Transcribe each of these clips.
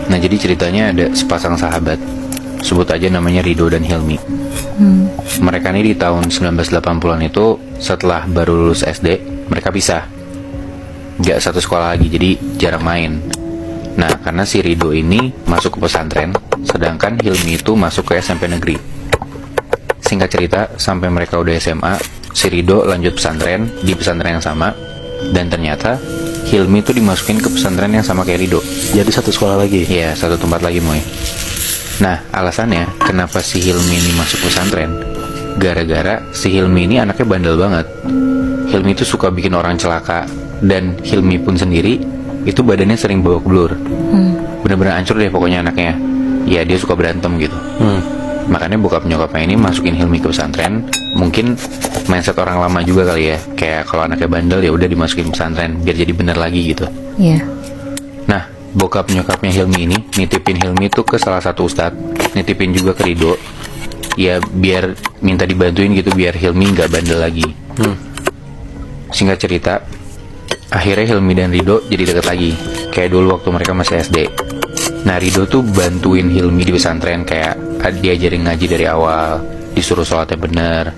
Nah jadi ceritanya ada sepasang sahabat, sebut aja namanya Rido dan Hilmi. Mereka ini di tahun 1980-an itu setelah baru lulus SD, mereka pisah. Gak satu sekolah lagi, jadi jarang main. Nah karena si Rido ini masuk ke pesantren, sedangkan Hilmi itu masuk ke SMP negeri. Singkat cerita, sampai mereka udah SMA, si Rido lanjut pesantren di pesantren yang sama. Dan ternyata Hilmi itu dimasukin ke pesantren yang sama kayak Rido. Jadi satu sekolah lagi? Iya, satu tempat lagi Moy. Nah, alasannya kenapa si Hilmi ini masuk pesantren, gara-gara si Hilmi ini anaknya bandel banget. Hilmi itu suka bikin orang celaka. Dan Hilmi pun sendiri itu badannya sering babak belur. Bener-bener hancur deh pokoknya anaknya. Ya dia suka berantem gitu. Makanya bokap nyokapnya ini masukin Hilmi ke pesantren. Mungkin mindset orang lama juga kali ya. Kayak kalau anaknya bandel ya udah dimasukin pesantren biar jadi bener lagi gitu. Iya. Nah, bokap nyokapnya Hilmi ini nitipin Hilmi itu ke salah satu ustadz, nitipin juga ke Rido. Ya biar minta dibantuin gitu biar Hilmi nggak bandel lagi. Singkat cerita, akhirnya Hilmi dan Rido jadi deket lagi, kayak dulu waktu mereka masih SD. Nah Rido tuh bantuin Hilmi di pesantren, kayak diajarin ngaji dari awal, disuruh sholatnya bener,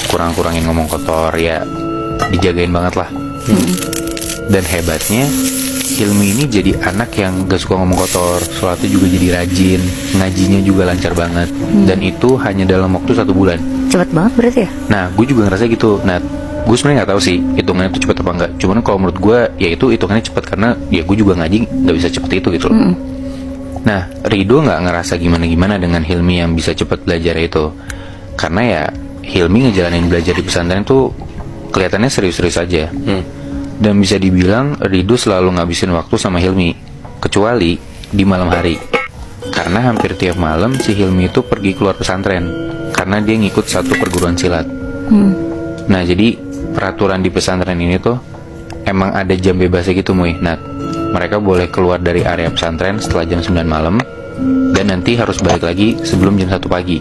kurang-kurangin ngomong kotor, ya dijagain banget lah. Dan hebatnya Hilmi ini jadi anak yang gak suka ngomong kotor, sholatnya juga jadi rajin, ngajinya juga lancar banget. Dan itu hanya dalam waktu 1 bulan. Cepet banget berarti ya? Nah gue juga ngerasa gitu. Nah gue sebenarnya nggak tahu sih hitungannya itu cepet apa enggak. Cuman kalau menurut gue ya itu hitungannya cepet, karena ya gue juga ngaji nggak bisa cepet itu gitu loh. Nah Rido nggak ngerasa gimana-gimana dengan Hilmi yang bisa cepet belajar itu, karena ya Hilmi ngejalanin belajar di pesantren tuh kelihatannya serius-serius aja. Dan bisa dibilang Rido selalu ngabisin waktu sama Hilmi, kecuali di malam hari, karena hampir tiap malam si Hilmi itu pergi keluar pesantren karena dia ngikut satu perguruan silat. Nah jadi peraturan di pesantren ini tuh emang ada jam bebasnya gitu Muy. Nah mereka boleh keluar dari area pesantren setelah jam 9 malam, dan nanti harus balik lagi sebelum jam 1 pagi.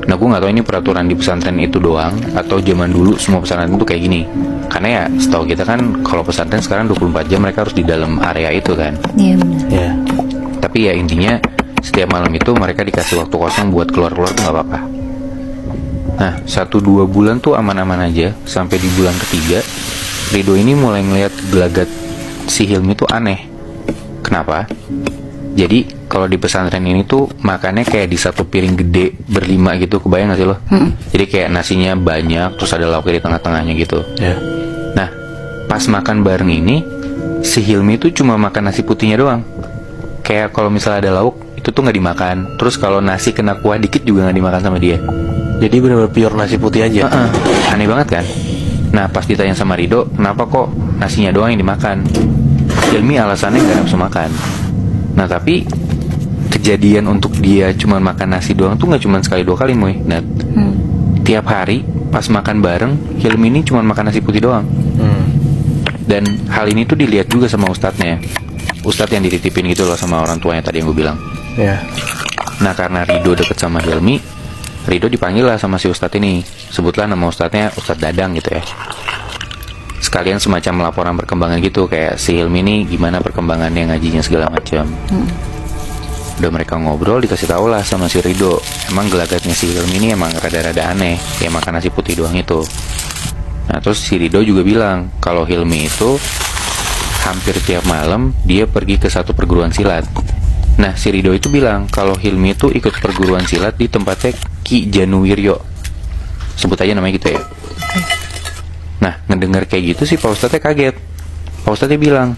Nah gue gak tahu ini peraturan di pesantren itu doang atau zaman dulu semua pesantren itu kayak gini. Karena ya setahu kita kan kalau pesantren sekarang 24 jam mereka harus di dalam area itu kan. Iya benar. Ya. Tapi ya intinya setiap malam itu mereka dikasih waktu kosong buat keluar-keluar tuh gak apa-apa. Nah 1-2 bulan tuh aman-aman aja, sampai di bulan ketiga Rido ini mulai ngeliat gelagat si Hilmi tuh aneh. Kenapa? Jadi kalau di pesantren ini tuh makannya kayak di satu piring gede berlima gitu, kebayang gak sih lo? Jadi kayak nasinya banyak, terus ada lauknya di tengah-tengahnya gitu. Nah pas makan bareng ini si Hilmi tuh cuma makan nasi putihnya doang. Kayak kalau misalnya ada lauk itu tuh nggak dimakan. Terus kalau nasi kena kuah dikit juga nggak dimakan sama dia. Jadi benar-benar pure nasi putih aja. Aneh banget kan? Nah pas ditanya sama Rido, kenapa kok nasinya doang yang dimakan? Hilmi alasannya nggak nafsu makan. Nah tapi kejadian untuk dia cuma makan nasi doang tuh nggak cuma sekali 2 kali Moy. Nah tiap hari pas makan bareng Hilmi ini cuma makan nasi putih doang. Dan hal ini tuh dilihat juga sama ustadznya, ustadz yang dititipin gitu loh sama orang tuanya tadi yang gue bilang. Nah karena Rido deket sama Hilmi, Rido dipanggil lah sama si ustadz ini. Sebutlah nama ustadznya Ustadz Dadang gitu ya. Sekalian semacam laporan perkembangan gitu, kayak si Hilmi ini gimana perkembangannya, ngajinya segala macam. Udah mereka ngobrol, dikasih tahu lah sama si Rido, emang gelagatnya si Hilmi ini emang rada-rada aneh, kayak makan nasi putih doang itu. Nah terus si Rido juga bilang kalau Hilmi itu hampir tiap malam dia pergi ke satu perguruan silat. Nah si Rido itu bilang kalau Hilmi itu ikut perguruan silat di tempatnya Ki Januwiryo, sebut aja namanya gitu ya. Nah ngedengar kayak gitu sih Pak Ustadznya kaget. Pak Ustadznya bilang,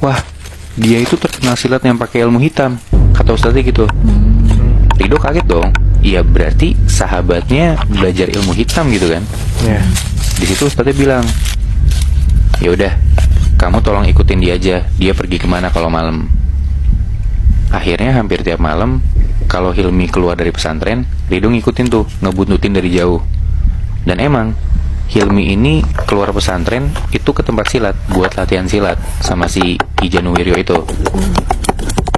wah dia itu terkenal silat yang pakai ilmu hitam, kata Ustadznya gitu. Rido kaget dong. Iya berarti sahabatnya belajar ilmu hitam gitu kan. Di situ Ustadznya bilang, ya udah kamu tolong ikutin dia aja, dia pergi kemana kalau malam. Akhirnya hampir tiap malam kalau Hilmi keluar dari pesantren, Rido ngikutin tuh, ngebuntutin dari jauh. Dan emang Hilmi ini keluar pesantren itu ke tempat silat buat latihan silat sama si Ki Januwiryo itu.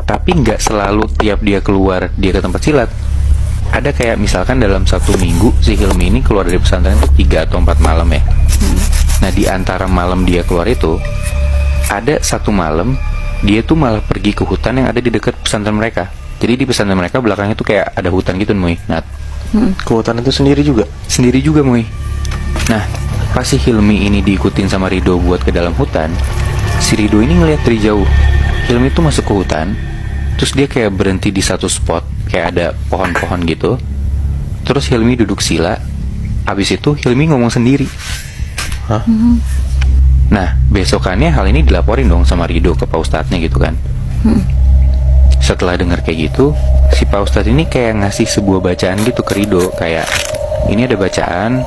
Tapi nggak selalu tiap dia keluar dia ke tempat silat. Ada kayak misalkan dalam 1 minggu si Hilmi ini keluar dari pesantren itu 3 atau 4 malam ya. Nah di antara malam dia keluar itu ada 1 malam dia tuh malah pergi ke hutan yang ada di dekat pesantren mereka. Jadi di pesantren mereka belakangnya tuh kayak ada hutan gitu, Muy. Nah, Ke hutan itu sendiri juga. sendiri juga, Muy. Nah, pas si Hilmi ini diikutin sama Rido buat ke dalam hutan, si Rido ini ngeliat dari jauh Hilmi tuh masuk ke hutan. Terus dia kayak berhenti di satu spot, kayak ada pohon-pohon gitu. Terus Hilmi duduk sila. Habis itu Hilmi ngomong sendiri. Hah? Nah, besokannya hal ini dilaporin dong sama Rido ke Pak Ustadznya gitu kan. Setelah dengar kayak gitu, si Pak Ustadz ini kayak ngasih sebuah bacaan gitu ke Rido. Kayak, ini ada bacaan,